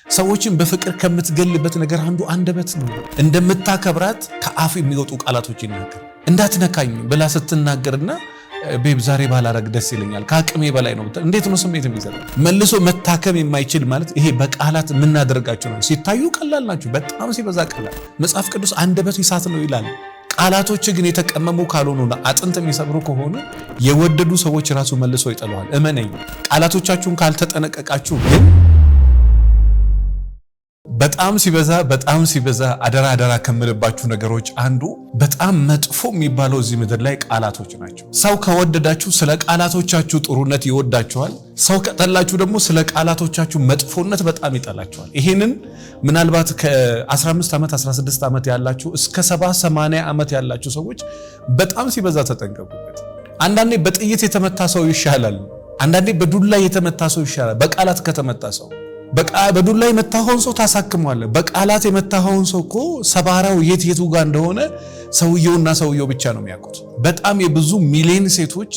ሰዎችን በፍቅር ከምትገልበት ነገር አንዱ አንደበት ነው። እንደምታከብራት ከአፍ የሚወጡ ቃላቶች ይናገር። እንዳትነካኝ ብላ ስትናገርና ቤብ ዛሬ ባላረግ ደስ ይለኛል ከአቅሜ በላይ ነው። እንዴት ነው ስሜት የሚዘራ? መልሶ መታከም የማይችል ማለት ይሄ በቃላት የምናደርጋቸው ነው። ሲታዩ ቀላል ናቸው፣ በጣም ሲበዛ ቀላል። መጽሐፍ ቅዱስ አንደበት እሳት ነው ይላል። ቃላቶች ግን የተቀመሙ ካልሆኑና አጥንት የሚሰብሩ ከሆኑ የወደዱ ሰዎች ራሱ መልሶ ይጠለዋል። እመነኝ፣ ቃላቶቻችሁን ካልተጠነቀቃችሁ ግን በጣም ሲበዛ አደራ ከምልባችሁ ነገሮች አንዱ በጣም መጥፎ የሚባለው እዚህ ምድር ላይ ቃላቶች ናቸው። ሰው ከወደዳችሁ ስለ ቃላቶቻችሁ ጥሩነት ይወዳችኋል። ሰው ከጠላችሁ ደግሞ ስለ ቃላቶቻችሁ መጥፎነት በጣም ይጠላችኋል። ይሄንን ምናልባት ከ15 ዓመት 16 ዓመት ያላችሁ እስከ 70 80 ዓመት ያላችሁ ሰዎች በጣም ሲበዛ ተጠንቀቁበት። አንዳንዴ በጥይት የተመታ ሰው ይሻላል፣ አንዳንዴ በዱላ የተመታ ሰው ይሻላል በቃላት ከተመታ ሰው። በዱላ የመታኸውን ሰው ታሳክመዋለህ። በቃላት የመታኸውን ሰው እኮ ሰባራው የቱ ጋር እንደሆነ ሰውየውና ሰውየው ብቻ ነው የሚያውቁት። በጣም የብዙ ሚሊዮን ሴቶች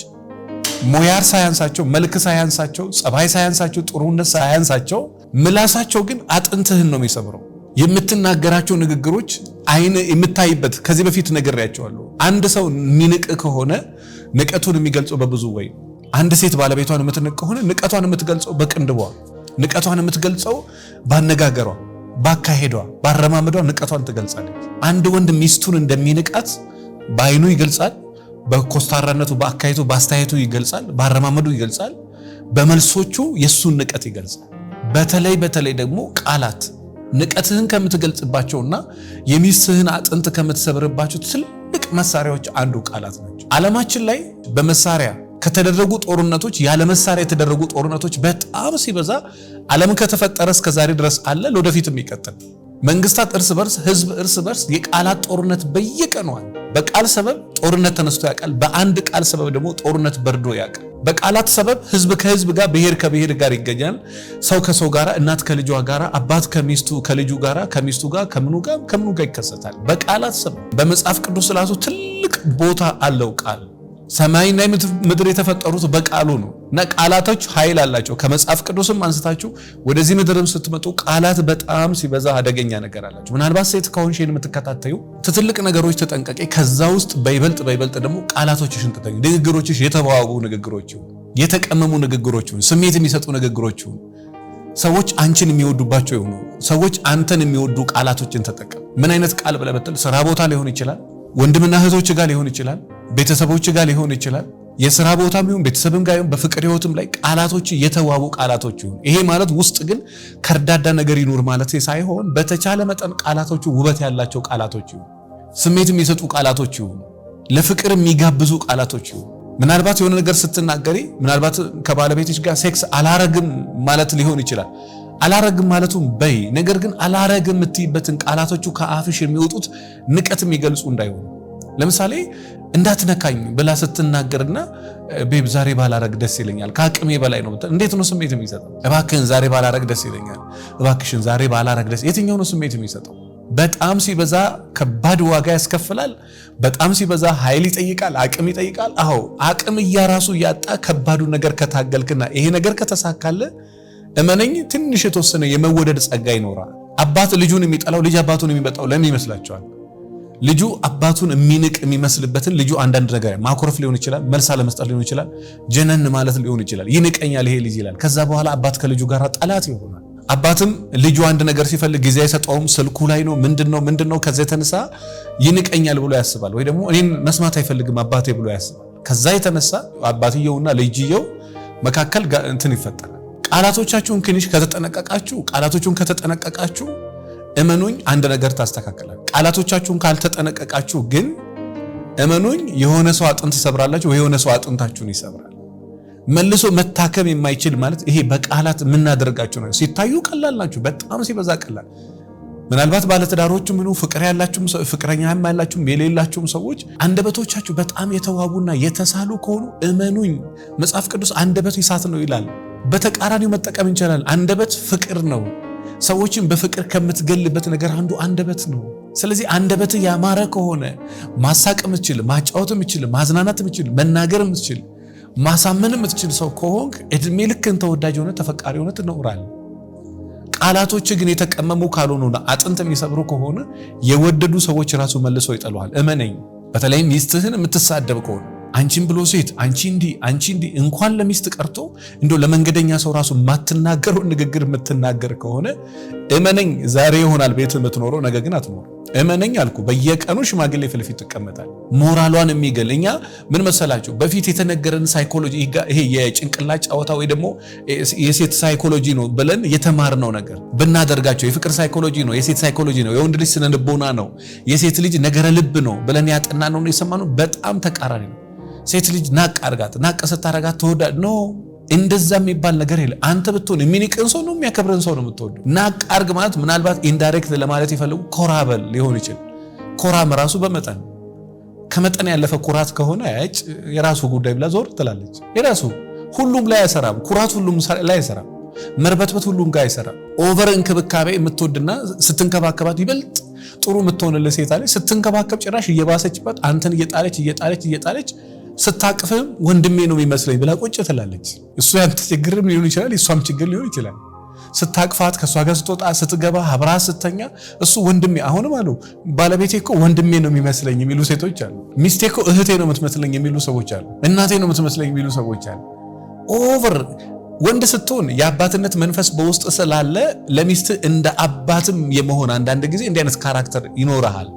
ሞያር ሳያንሳቸው፣ መልክ ሳያንሳቸው፣ ጸባይ ሳያንሳቸው፣ ጥሩነት ሳያንሳቸው ምላሳቸው ግን አጥንትህን ነው የሚሰብረው። የምትናገራቸው ንግግሮች አይን የምታይበት ከዚህ በፊት ነግሬያቸዋለሁ። አንድ ሰው የሚንቅ ከሆነ ንቀቱን የሚገልጸው በብዙ ወይ። አንድ ሴት ባለቤቷን የምትንቅ ከሆነ ንቀቷን የምትገልጸው በቅንድቧ፣ ንቀቷን የምትገልጸው ባነጋገሯ፣ ባካሄዷ፣ ባረማመዷ ንቀቷን ትገልጻለች። አንድ ወንድ ሚስቱን እንደሚንቃት በአይኑ ይገልጻል፣ በኮስታራነቱ፣ በአካሄቱ፣ በአስተያየቱ ይገልጻል፣ ባረማመዱ ይገልጻል፣ በመልሶቹ የሱን ንቀት ይገልጻል። በተለይ ደግሞ ቃላት ንቀትህን ከምትገልጽባቸውና የሚስትህን አጥንት ከምትሰብርባቸው ትልቅ መሳሪያዎች አንዱ ቃላት ናቸው። ዓለማችን ላይ በመሳሪያ ከተደረጉ ጦርነቶች ያለ መሳሪያ የተደረጉ ጦርነቶች በጣም ሲበዛ ዓለም ከተፈጠረ እስከ ዛሬ ድረስ አለ፣ ለወደፊትም ይቀጥል። መንግስታት እርስ በርስ፣ ህዝብ እርስ በርስ የቃላት ጦርነት በየቀኑ አለ። በቃል ሰበብ ጦርነት ተነስቶ ያውቃል። በአንድ ቃል ሰበብ ደግሞ ጦርነት በርዶ ያውቃል። በቃላት ሰበብ ህዝብ ከህዝብ ጋር፣ ብሔር ከብሔር ጋር ይገኛል። ሰው ከሰው ጋር፣ እናት ከልጇ ጋር፣ አባት ከሚስቱ ከልጁ ጋር፣ ከሚስቱ ጋር፣ ከምኑ ጋር ይከሰታል በቃላት ሰበብ። በመጽሐፍ ቅዱስ ራሱ ትልቅ ቦታ አለው ቃል። ሰማይና ምድር የተፈጠሩት በቃሉ ነው እና ቃላቶች ኃይል አላቸው። ከመጽሐፍ ቅዱስም አንስታችሁ ወደዚህ ምድርም ስትመጡ ቃላት በጣም ሲበዛ አደገኛ ነገር አላቸው። ምናልባት ሴት ከሆንሽ የምትከታተዩ ትልቅ ነገሮች ተጠንቀቂ። ከዛ ውስጥ በይበልጥ ደግሞ ቃላቶችሽን ተጠንቀቂ። ንግግሮችሽ የተዋቡ ንግግሮች፣ የተቀመሙ ንግግሮች፣ ስሜት የሚሰጡ ንግግሮች፣ ሰዎች አንቺን የሚወዱባቸው ይሁኑ። ሰዎች አንተን የሚወዱ ቃላቶችን ተጠቀም። ምን አይነት ቃል ብለህ ብትል ስራ ቦታ ሊሆን ይችላል፣ ወንድምና እህቶች ጋር ሊሆን ይችላል፣ ቤተሰቦች ጋር ሊሆን ይችላል። የሥራ ቦታም ይሁን ቤተሰብም ጋር ይሁን በፍቅር ህይወትም ላይ ቃላቶች የተዋቡ ቃላቶች ይሁን። ይሄ ማለት ውስጥ ግን ከርዳዳ ነገር ይኑር ማለት ሳይሆን በተቻለ መጠን ቃላቶቹ ውበት ያላቸው ቃላቶች ይሁን፣ ስሜት የሚሰጡ ቃላቶች ይሁን፣ ለፍቅር የሚጋብዙ ቃላቶች ይሁን። ምናልባት የሆነ ነገር ስትናገሪ ምናልባት ከባለቤትሽ ጋር ሴክስ አላረግም ማለት ሊሆን ይችላል። አላረግም ማለቱም በይ፣ ነገር ግን አላረግም የምትይበትን ቃላቶቹ ከአፍሽ የሚወጡት ንቀት የሚገልጹ እንዳይሆኑ። ለምሳሌ እንዳትነካኝ ብላ ስትናገርና ቤብ ዛሬ ባላረግ ደስ ይለኛል ከአቅሜ በላይ ነው። እንዴት ነው ስሜት የሚሰጠው? እባክህን ዛሬ ባላረግ ደስ ይለኛል፣ እባክሽን ዛሬ ባላረግ ደስ። የትኛው ነው ስሜት የሚሰጠው? በጣም ሲበዛ ከባድ ዋጋ ያስከፍላል። በጣም ሲበዛ ኃይል ይጠይቃል፣ አቅም ይጠይቃል። አዎ አቅም እያራሱ እያጣ ከባዱ ነገር ከታገልክና ይሄ ነገር ከተሳካለ እመነኝ ትንሽ የተወሰነ የመወደድ ጸጋ ይኖራል። አባት ልጁን የሚጠላው ልጅ አባቱን የሚመጣው ለምን ይመስላችኋል? ልጁ አባቱን የሚንቅ የሚመስልበትን ልጁ አንዳንድ ነገር ማኮረፍ ሊሆን ይችላል፣ መልስ አለመስጠት ሊሆን ይችላል፣ ጀነን ማለት ሊሆን ይችላል። ይንቀኛል ይሄ ልጅ ይላል። ከዛ በኋላ አባት ከልጁ ጋር ጠላት ይሆናል። አባትም ልጁ አንድ ነገር ሲፈልግ ጊዜ አይሰጠውም፣ ስልኩ ላይ ነው፣ ምንድነው። ከዛ የተነሳ ይንቀኛል ብሎ ያስባል፣ ወይ ደግሞ እኔን መስማት አይፈልግም አባቴ ብሎ ያስባል። ከዛ የተነሳ አባትየውና ልጅየው መካከል እንትን ይፈጠራል። ቃላቶቻችሁን ቃላቶቹን ከተጠነቀቃችሁ እመኑኝ አንድ ነገር ታስተካክላል። ቃላቶቻችሁን ካልተጠነቀቃችሁ ግን እመኑኝ የሆነ ሰው አጥንት ትሰብራላችሁ ወይ የሆነ ሰው አጥንታችሁን ይሰብራል። መልሶ መታከም የማይችል ማለት ይሄ በቃላት የምናደርጋቸው ነው። ሲታዩ ቀላል ናቸው፣ በጣም ሲበዛ ቀላል። ምናልባት ባለትዳሮች ምኑ ፍቅር ያላችሁም ፍቅረኛም ያላችሁም የሌላችሁም ሰዎች አንደበቶቻችሁ በጣም የተዋቡና የተሳሉ ከሆኑ እመኑኝ መጽሐፍ ቅዱስ አንደበት እሳት ነው ይላል። በተቃራኒው መጠቀም እንችላለን። አንደበት ፍቅር ነው። ሰዎችን በፍቅር ከምትገልበት ነገር አንዱ አንደበት ነው። ስለዚህ አንደበት ያማረ ከሆነ ማሳቅ የምትችል፣ ማጫወት የምትችል፣ ማዝናናት የምትችል፣ መናገር የምትችል፣ ማሳመን የምትችል ሰው ከሆንክ እድሜ ልክን ተወዳጅ ሆነ ተፈቃሪ ሆነ ትኖራለህ። ቃላቶች ግን የተቀመሙ ካልሆኑና አጥንት የሚሰብሩ ከሆነ የወደዱ ሰዎች ራሱ መልሰው ይጠሉሃል። እመነኝ። በተለይ ሚስትህን የምትሳደብ ከሆነ አንቺን ብሎ ሴት አንቺ እንዲ እንኳን ለሚስት ቀርቶ እንደው ለመንገደኛ ሰው ራሱ ማትናገረው ንግግር የምትናገር ከሆነ እመነኝ ዛሬ ይሆናል ቤት የምትኖረው ነገ ግን አትኖር። እመነኝ አልኩ። በየቀኑ ሽማግሌ ፊት ትቀመጣል። ሞራሏን የሚገለኛ ምን መሰላችሁ? በፊት የተነገረን ሳይኮሎጂ ይሄ የጭንቅላት ጫወታ ወይ ደግሞ የሴት ሳይኮሎጂ ነው ብለን የተማርነው ነገር ብናደርጋቸው የፍቅር ሳይኮሎጂ ነው፣ የሴት ሳይኮሎጂ ነው፣ የወንድ ልጅ ስነ ልቦና ነው፣ የሴት ልጅ ነገረ ልብ ነው ብለን ያጠናነው ነው የሰማነው በጣም ተቃራኒ ነው። ሴት ልጅ ናቅ አርጋት ናቅ ስታረጋት ተወዳድ ነው። እንደዛ የሚባል ነገር የለ። አንተ ብትሆን የሚንቅን ሰው ነው የሚያከብረን ሰው ነው የምትወደው። ናቅ አርግ ማለት ምናልባት ኢንዳይሬክት ለማለት ይፈልጉ ኮራበል ሊሆን ይችላል። ኮራም ራሱ በመጠን ከመጠን ያለፈ ኩራት ከሆነ የራሱ ጉዳይ ብላ ዞር ትላለች። የራሱ ሁሉም ላይ አይሰራም። ኩራት ሁሉም ላይ አይሰራም። መርበትበት ሁሉም ጋር አይሰራም። ኦቨር እንክብካቤ የምትወድና ስትንከባከባት ይበልጥ ጥሩ የምትሆንልህ ሴት አለች። ስትንከባከብ ጭራሽ እየባሰችበት አንተን እየጣለች ስታቅፍም ወንድሜ ነው የሚመስለኝ ብላ ቁጭ ትላለች። እሱ ያንተ ችግርም ሊሆን ይችላል፣ እሷም ችግር ሊሆን ይችላል። ስታቅፋት ከሷ ጋር ስትወጣ ስትገባ አብራ ስተኛ እሱ ወንድሜ አሁንም አሉ ባለቤቴ እኮ ወንድሜ ነው የሚመስለኝ የሚሉ ሴቶች አሉ። ሚስቴ እኮ እህቴ ነው የምትመስለኝ የሚሉ ሰዎች አሉ። እናቴ ነው የምትመስለኝ የሚሉ ሰዎች አሉ። ኦቨር ወንድ ስትሆን የአባትነት መንፈስ በውስጥ ስላለ ለሚስት እንደ አባትም የመሆን አንዳንድ ጊዜ እንዲህ አይነት ካራክተር ይኖርሃል።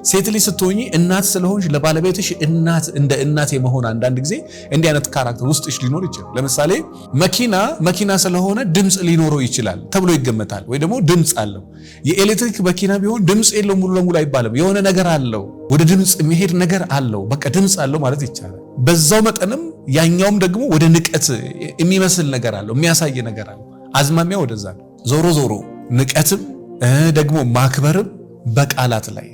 ሴት ልጅ ስትሆኚ እናት ስለሆንሽ ለባለቤትሽ እንደ እናት የመሆን አንዳንድ ጊዜ እንዲህ አይነት ካራክተር ውስጥሽ ሊኖር ይችላል። ለምሳሌ መኪና ስለሆነ ድምጽ ሊኖረው ይችላል ተብሎ ይገመታል፣ ወይ ደግሞ ድምጽ አለው። የኤሌክትሪክ መኪና ቢሆን ድምጽ የለው ሙሉ ለሙሉ አይባልም። የሆነ ነገር አለው፣ ወደ ድምጽ የሚሄድ ነገር አለው። በቃ ድምጽ አለው ማለት ይቻላል። በዛው መጠንም ያኛውም ደግሞ ወደ ንቀት የሚመስል ነገር አለው፣ የሚያሳይ ነገር አለው። አዝማሚያ ወደዛ ነው። ዞሮ ንቀትም ደግሞ ማክበርም በቃላት ላይ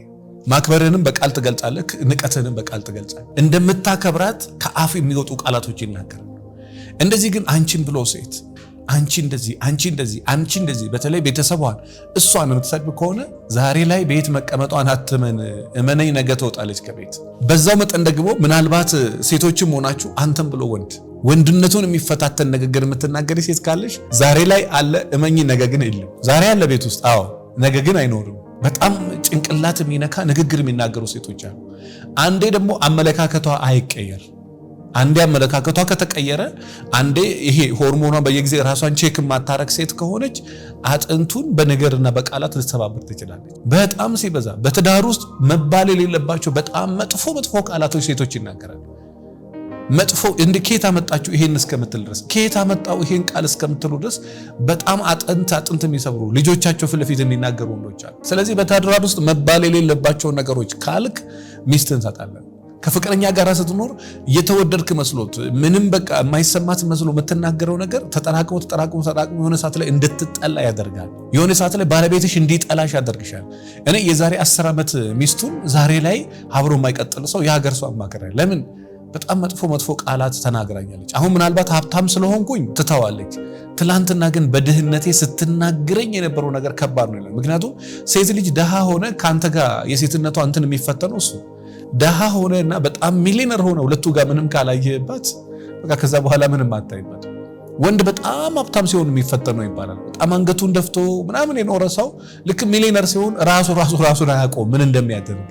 ማክበርንም በቃል ትገልጻለህ፣ ንቀትንም በቃል ትገልጻለህ። እንደምታከብራት ከአፍ የሚወጡ ቃላቶች ይናገራል። እንደዚህ ግን አንቺን ብሎ ሴት አንቺ እንደዚህ በተለይ ቤተሰቧን እሷን የምትሰድብ ከሆነ ዛሬ ላይ ቤት መቀመጧን እመነኝ ነገ ትወጣለች ከቤት። በዛው መጠን ደግሞ ምናልባት ሴቶችም ሆናችሁ አንተም ብሎ ወንድነቱን የሚፈታተን ንግግር የምትናገሪ ሴት ካለሽ ዛሬ ላይ አለ፣ እመኝ ነገ ግን የለም። ዛሬ አለ ቤት ውስጥ አዎ፣ ነገ ግን አይኖርም። በጣም ጭንቅላት የሚነካ ንግግር የሚናገሩ ሴቶች አሉ። አንዴ ደግሞ አመለካከቷ አይቀየር። አንዴ አመለካከቷ ከተቀየረ አንዴ ይሄ ሆርሞኗ በየጊዜ ራሷን ቼክ ማታረክ ሴት ከሆነች አጥንቱን በነገርና በቃላት ልትሰባብር ትችላለች። በጣም ሲበዛ በትዳር ውስጥ መባል የሌለባቸው በጣም መጥፎ ቃላቶች ሴቶች ይናገራሉ። መጥፎ እንዲኬት አመጣችሁ ይሄን እስከምትል ድረስ ኬት አመጣው ይሄን ቃል እስከምትሉ ድረስ በጣም አጥንት የሚሰብሩ ልጆቻቸው ፊት ለፊት የሚናገሩ ወንዶች አሉ። ስለዚህ በትዳር ውስጥ መባል የሌለባቸው ነገሮች ካልክ ሚስትን ታጣለህ። ከፍቅረኛ ጋር ስትኖር የተወደድክ መስሎት ምንም በቃ የማይሰማት መስሎ የምትናገረው ነገር ተጠራቅሞ የሆነ ሰዓት ላይ እንድትጠላ ያደርጋል። የሆነ ሰዓት ላይ ባለቤትሽ እንዲጠላሽ ያደርግሻል። እኔ የዛሬ 10 ዓመት ሚስቱን ዛሬ ላይ አብሮ የማይቀጥል ሰው የሀገር ሰው አማከራለሁ። ለምን በጣም መጥፎ ቃላት ተናግራኛለች። አሁን ምናልባት ሀብታም ስለሆንኩኝ ትተዋለች። ትላንትና ግን በድህነቴ ስትናገረኝ የነበረው ነገር ከባድ ነው ይላል። ምክንያቱም ሴት ልጅ ደሃ ሆነ ካንተ ጋር የሴትነቷ እንትን የሚፈተነው እሱ ደሃ ሆነና በጣም ሚሊነር ሆነ ሁለቱ ጋር ምንም ካላየህባት በቃ ከዛ በኋላ ምንም አታይበት። ወንድ በጣም ሀብታም ሲሆን የሚፈተነው ይባላል። በጣም አንገቱን ደፍቶ ምናምን የኖረ ሰው ልክ ሚሊነር ሲሆን ራሱን አያውቀውም ምን እንደሚያደርግ።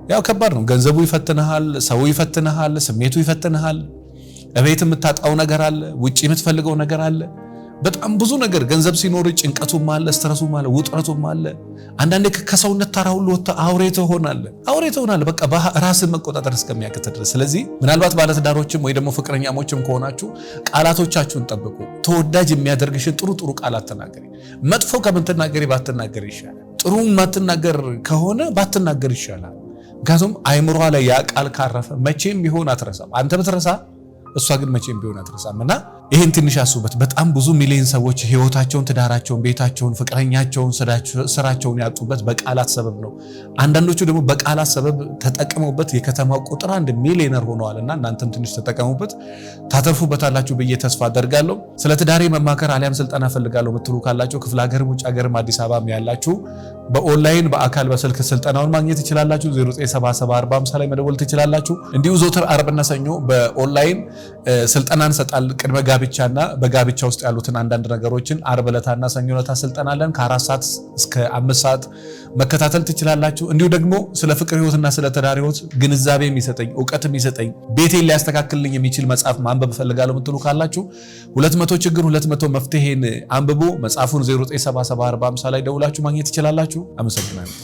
ያው ከባድ ነው። ገንዘቡ ይፈትንሃል፣ ሰው ይፈትንሃል፣ ስሜቱ ይፈትንሃል። እቤት የምታጣው ነገር አለ፣ ውጪ የምትፈልገው ነገር አለ። በጣም ብዙ ነገር ገንዘብ ሲኖር ጭንቀቱም አለ፣ ስትረሱም አለ፣ ውጥረቱም አለ። አንዳንዴ ከሰውነት ተራ ሁሉ ወጥተህ አውሬ ትሆናለህ። በቃ ራስን መቆጣጠር እስከሚያቅት ድረስ። ስለዚህ ምናልባት ባለትዳሮችም ወይ ደግሞ ፍቅረኛሞችም ከሆናችሁ ቃላቶቻችሁን ጠብቁ። ተወዳጅ የሚያደርግሽን ጥሩ ቃላት ተናገሪ። መጥፎ ከምትናገሪ ባትናገር ይሻላል። ጥሩ ማትናገር ከሆነ ባትናገር ይሻላል። ምክንያቱም አይምሯ ላይ ያ ቃል ካረፈ መቼም ቢሆን አትረሳም። አንተ ብትረሳ እሷ ግን መቼም ቢሆን አትረሳም። እና ይሄን ትንሽ አስቡበት። በጣም ብዙ ሚሊዮን ሰዎች ህይወታቸውን፣ ትዳራቸውን፣ ቤታቸውን፣ ፍቅረኛቸውን፣ ስራቸውን ያጡበት በቃላት ሰበብ ነው። አንዳንዶቹ ደግሞ በቃላት ሰበብ ተጠቅመውበት የከተማው ቁጥር 1 ሚሊዮነር ሆነዋልና እናንተም ትንሽ ተጠቀሙበት፣ ታተርፉበታላችሁ ብዬ ተስፋ አደርጋለሁ። ስለ ትዳሬ መማከር አሊያም ስልጠና ፈልጋለሁ ምትሉ ካላችሁ ክፍለ ሀገርም ውጭ ሀገርም አዲስ አበባም ያላችሁ በኦንላይን በአካል በስልክ ስልጠናውን ማግኘት ትችላላችሁ። 09774050 ላይ መደወል ትችላላችሁ። እንዲሁ ዘወትር አርብና ሰኞ በኦንላይን ስልጠና እንሰጣለን። ቅድመ ጋብቻና በጋብቻ ውስጥ ያሉትን አንዳንድ ነገሮችን አርብ ዕለታና ሰኞ ዕለታ ስልጠና አለን። ከ4 ሰዓት እስከ 5 ሰዓት መከታተል ትችላላችሁ። እንዲሁ ደግሞ ስለ ፍቅር ህይወትና ስለ ትዳር ህይወት ግንዛቤ የሚሰጠኝ እውቀት የሚሰጠኝ ቤቴን ሊያስተካክልልኝ የሚችል መጽሐፍ ማንበብ ፈልጋለሁ የምትሉ ካላችሁ 200 ችግር 200 መፍትሄን አንብቦ መጽሐፉን 09774050 ላይ ደውላችሁ ማግኘት ትችላላችሁ። አመሰግናለሁ።